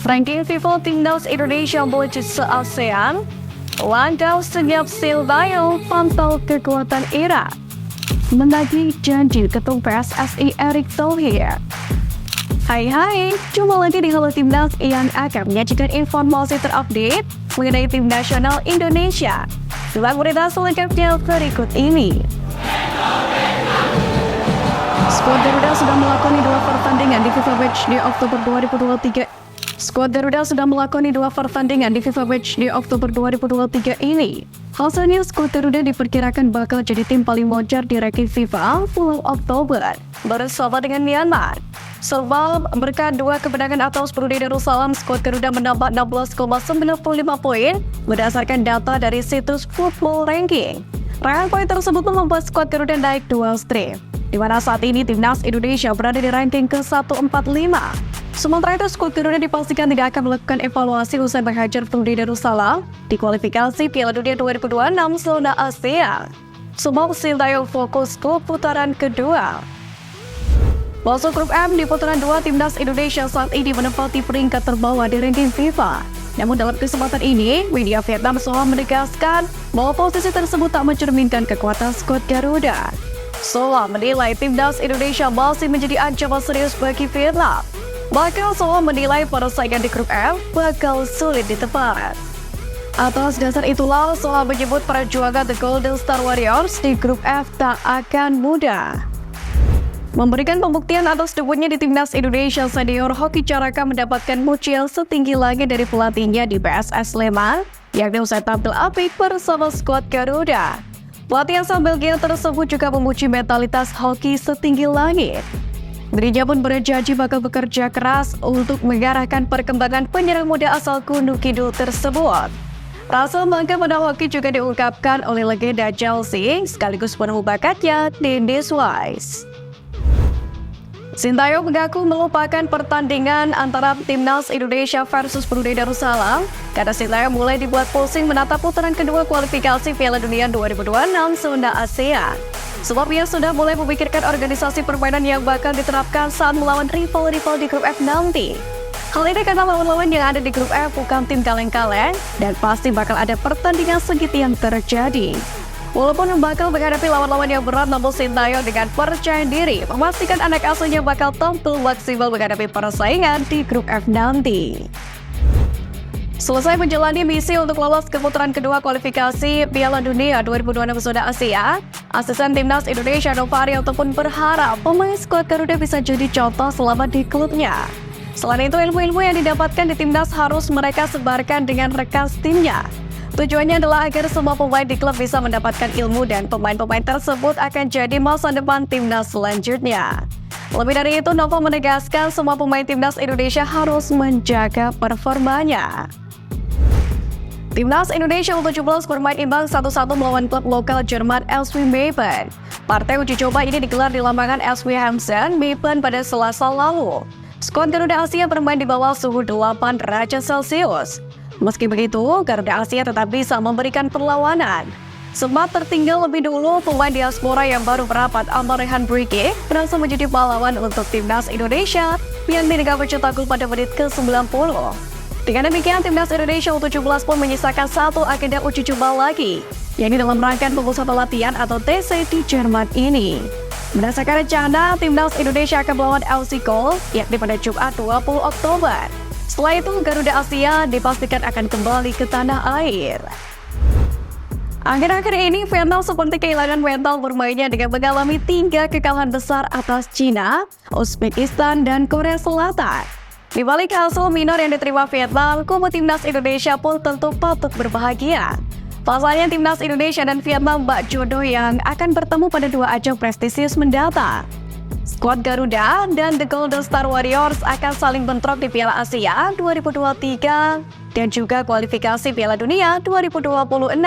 Ranking FIFA Timnas Indonesia menuju se-ASEAN. Landau senyap Silvayo pantau kekuatan Irak. Menagih janji Ketum PSSI Erick Thohir. Hai, jumpa lagi di Halo Timnas yang akan menyajikan informasi terupdate mengenai tim nasional Indonesia. Simak berita selengkapnya berikut ini. Skuad Garuda sudah melakoni dua pertandingan di FIFA Matchday Oktober 2023. Skuad Garuda sudah melakoni dua pertandingan di FIFA Matchday Oktober 2023 ini. Hasilnya, skuad Garuda diperkirakan bakal jadi tim paling moncer di ranking FIFA bulan Oktober bersama dengan Myanmar. Sebab berkat dua kemenangan atas Brunei Darussalam, skuad Garuda menambah 16,95 poin berdasarkan data dari situs Football Ranking. Raihan poin tersebut membuat skuad Garuda naik 2 strip, di mana saat ini timnas Indonesia berada di ranking ke-145. Sementara itu, skuad Garuda dipastikan tidak akan melakukan evaluasi usai menghajar Brunei Darussalam di kualifikasi Piala Dunia 2026 zona Asia. Sebab Sintayong fokus ke putaran kedua. Masuk grup M di putaran 2, timnas Indonesia saat ini menempati peringkat terbawah di ranking FIFA. Namun dalam kesempatan ini, media Vietnam seolah menegaskan bahwa posisi tersebut tak mencerminkan kekuatan skuad Garuda. Seolah menilai timnas Indonesia masih menjadi ancaman serius bagi Vietnam. Bahkan seolah menilai persaingan di grup M bakal sulit ditebak. Atas dasar itulah, seolah menyebut perjuangan The Golden Star Warriors di grup F tak akan mudah. Memberikan pembuktian atas debutnya di timnas Indonesia, senior hoki Caraka mendapatkan pujian setinggi langit dari pelatihnya di PSS Sleman, yakni usai tampil apik bersama skuad Garuda. Pelatih asal Belgia tersebut juga memuji mentalitas hoki setinggi langit. Dirinya pun berjanji bakal bekerja keras untuk mengarahkan perkembangan penyerang muda asal Gunung Kidul tersebut. Rasa bangga pada hoki juga diungkapkan oleh legenda Chelsea sekaligus penemuh bakatnya, Dennis Wise. Sintayong mengaku melupakan pertandingan antara timnas Indonesia versus Brunei Darussalam karena Sintayong mulai dibuat pusing menatap putaran kedua kualifikasi Piala Dunia 2026 zona ASEAN. Sebab ia sudah mulai memikirkan organisasi permainan yang bakal diterapkan saat melawan rival-rival di grup F nanti. Hal ini karena lawan-lawan yang ada di grup F bukan tim kaleng-kaleng dan pasti bakal ada pertandingan sengit yang terjadi. Walaupun bakal menghadapi lawan-lawan yang berat, namun Sintayong dengan percaya diri memastikan anak asuhnya bakal tampil maksimal menghadapi persaingan di grup F nanti. Selesai menjalani misi untuk lolos ke putaran kedua kualifikasi Piala Dunia 2026 zona Asia, asisten timnas Indonesia Nova Arianto pun berharap pemain skuad Garuda bisa jadi contoh selama di klubnya. Selain itu, ilmu-ilmu yang didapatkan di timnas harus mereka sebarkan dengan rekan timnya. Tujuannya adalah agar semua pemain di klub bisa mendapatkan ilmu dan pemain-pemain tersebut akan jadi masa depan timnas selanjutnya. Lebih dari itu, Nova menegaskan semua pemain timnas Indonesia harus menjaga performanya. Timnas Indonesia U17 bermain imbang 1-1 melawan klub lokal Jerman SV Meppen. Partai uji coba ini digelar di lapangan SV Hamsen, Meppen pada Selasa lalu. Skuad Garuda Asia bermain di bawah suhu 8 derajat Celcius. Meski begitu, Garuda Asia tetap bisa memberikan perlawanan. Sempat tertinggal lebih dulu, pemain diaspora yang baru merapat Amarehan Brike berhasil menjadi pahlawan untuk timnas Indonesia yang dengan mencetak gol pada menit ke-90. Dengan demikian, timnas Indonesia U17 pun menyisakan satu agenda uji coba lagi, yakni dalam rangkaian pemusatan latihan atau TC di Jerman ini. Berdasarkan rencana, timnas Indonesia akan melawan FC Seoul, yakni pada Jumat 20 Oktober. Setelah itu, Garuda Asia dipastikan akan kembali ke tanah air. Akhir-akhir ini, Vietnam seperti kehilangan mental bermainnya dengan mengalami 3 kekalahan besar atas Cina, Uzbekistan, dan Korea Selatan. Di balik hasil minor yang diterima Vietnam, kubu timnas Indonesia pun tentu patut berbahagia. Pasalnya, timnas Indonesia dan Vietnam bak jodoh yang akan bertemu pada 2 ajang prestisius mendatang. Skuad Garuda dan The Golden Star Warriors akan saling bentrok di Piala Asia 2023 dan juga kualifikasi Piala Dunia 2026.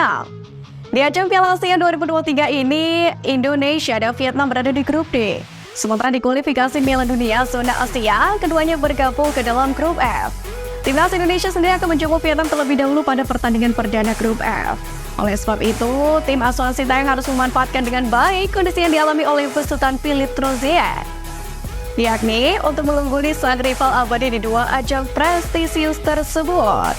Di ajang Piala Asia 2023 ini, Indonesia dan Vietnam berada di grup D. Sementara di kualifikasi Piala Dunia zona Asia, keduanya bergabung ke dalam grup F. Timnas Indonesia sendiri akan menjemput Vietnam terlebih dahulu pada pertandingan perdana grup F. Oleh sebab itu, tim asuhan Sintayong harus memanfaatkan dengan baik kondisi yang dialami oleh besutan Philippe Troussier. yakni untuk mengungguli sang rival abadi di dua ajang prestisius tersebut.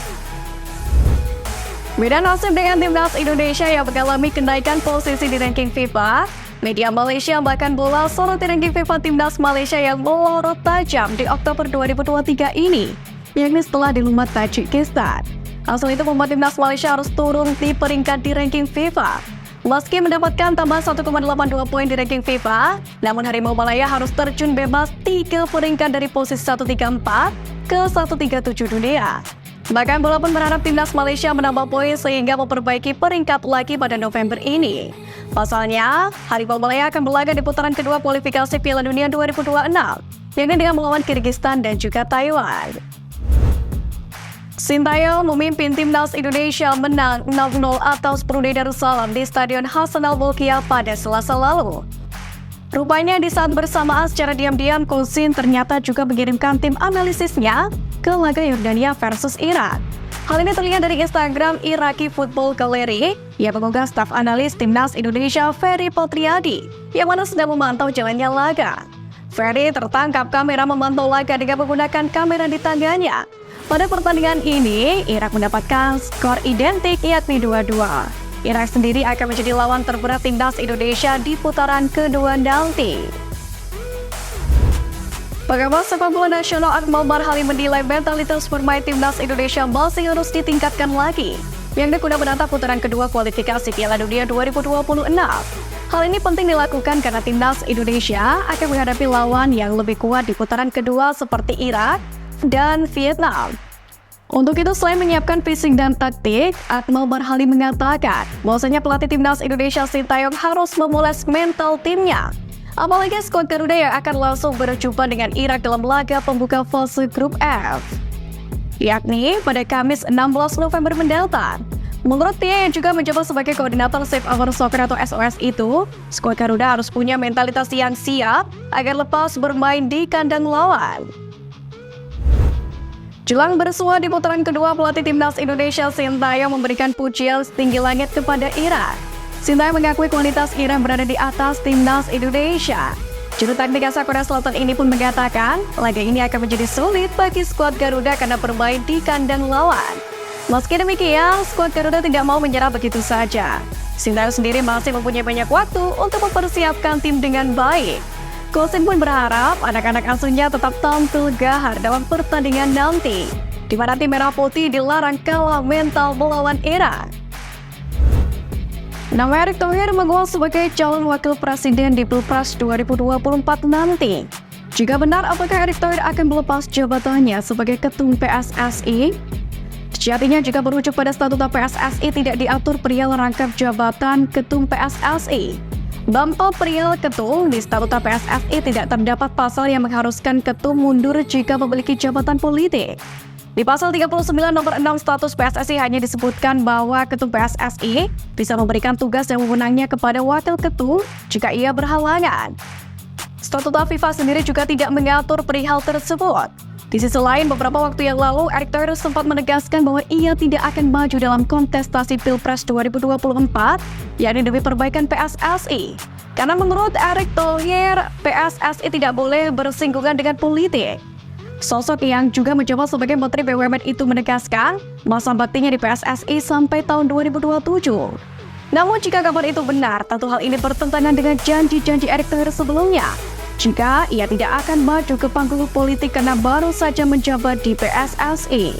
Beda nasib dengan timnas Indonesia yang mengalami kenaikan posisi di ranking FIFA, media Malaysia bahkan bola soroti ranking FIFA timnas Malaysia yang melorot tajam di Oktober 2023 ini, yakni setelah dilumat Tajikistan. Hasil itu membuat timnas Malaysia harus turun di peringkat di ranking FIFA. Meski mendapatkan tambahan 1,82 poin di ranking FIFA, namun Harimau Malaya harus terjun bebas 3 peringkat dari posisi 134 ke 137 dunia. Bahkan bola pun berharap timnas Malaysia menambah poin sehingga memperbaiki peringkat lagi pada November ini. Pasalnya, Harimau Malaya akan berlaga di putaran kedua kualifikasi Piala Dunia 2026, yakni dengan melawan Kyrgyzstan dan juga Taiwan. Sintayong memimpin timnas Indonesia menang 6-0 atas Brunei Darussalam di Stadion Hassanal Bolkiah pada Selasa lalu. Rupanya di saat bersamaan secara diam-diam, Coach Shin ternyata juga mengirimkan tim analisisnya ke laga Yordania versus Irak. Hal ini terlihat dari Instagram Iraqi Football Gallery yang mengunggah staf analis timnas Indonesia Ferry Potriadi yang mana sedang memantau jalannya laga. Ferry tertangkap kamera memantau laga dengan menggunakan kamera di tangannya. Pada pertandingan ini, Irak mendapatkan skor identik yakni 2-2. Irak sendiri akan menjadi lawan terberat timnas Indonesia di putaran kedua nanti. Pengamat sepak bola nasional Akmal Marhali menilai mentalitas pemain timnas Indonesia masih harus ditingkatkan lagi, yang guna menatap putaran kedua kualifikasi Piala Dunia 2026. Hal ini penting dilakukan karena timnas Indonesia akan menghadapi lawan yang lebih kuat di putaran kedua seperti Irak dan Vietnam. Untuk itu, selain menyiapkan fisik dan taktik, Akmal Marhali mengatakan bahwasanya pelatih timnas Indonesia Sintayong harus memoles mental timnya. Apalagi skuad Garuda yang akan langsung berjumpa dengan Irak dalam laga pembuka fase grup F, yakni pada Kamis 16 November mendatang. Menurut dia yang juga menjabat sebagai koordinator Save Our Soccer atau SOS itu, skuad Garuda harus punya mentalitas yang siap agar lepas bermain di kandang lawan. Jelang bersua di putaran kedua, pelatih timnas Indonesia Sintayong memberikan pujian setinggi langit kepada Irak. Sintayong mengakui kualitas Irak berada di atas timnas Indonesia. Juru taktik asal Korea Selatan ini pun mengatakan laga ini akan menjadi sulit bagi skuad Garuda karena bermain di kandang lawan. Meski demikian, skuad Garuda tidak mau menyerah begitu saja. Sintayong sendiri masih mempunyai banyak waktu untuk mempersiapkan tim dengan baik. Coach Shin pun berharap anak-anak asuhnya tetap tampil gahar dalam pertandingan nanti, di mana tim Merah Putih dilarang kalah mental melawan Irak. Nama Erick Thohir menguat sebagai calon wakil presiden di Pilpres 2024 nanti. Jika benar, apakah Erick Thohir akan melepas jabatannya sebagai ketum PSSI? Sejatinya jika berujuk pada statuta PSSI tidak diatur perihal rangkap jabatan ketum PSSI. Dalam perihal ketum di statuta PSSI tidak terdapat pasal yang mengharuskan ketum mundur jika memiliki jabatan politik. Di pasal 39 nomor 6 status PSSI hanya disebutkan bahwa ketum PSSI bisa memberikan tugas yang mewenangnya kepada wakil ketum jika ia berhalangan. Statuta FIFA sendiri juga tidak mengatur perihal tersebut. Di sisi lain, beberapa waktu yang lalu, Erick Thohir sempat menegaskan bahwa ia tidak akan maju dalam kontestasi Pilpres 2024, yakni demi perbaikan PSSI. Karena menurut Erick Thohir, PSSI tidak boleh bersinggungan dengan politik. Sosok yang juga menjabat sebagai Menteri BUMN itu menegaskan masa baktinya di PSSI sampai tahun 2027. Namun jika kabar itu benar, tentu hal ini bertentangan dengan janji-janji Erick Thohir sebelumnya. Jika ia tidak akan maju ke panggung politik karena baru saja menjabat di PSSI.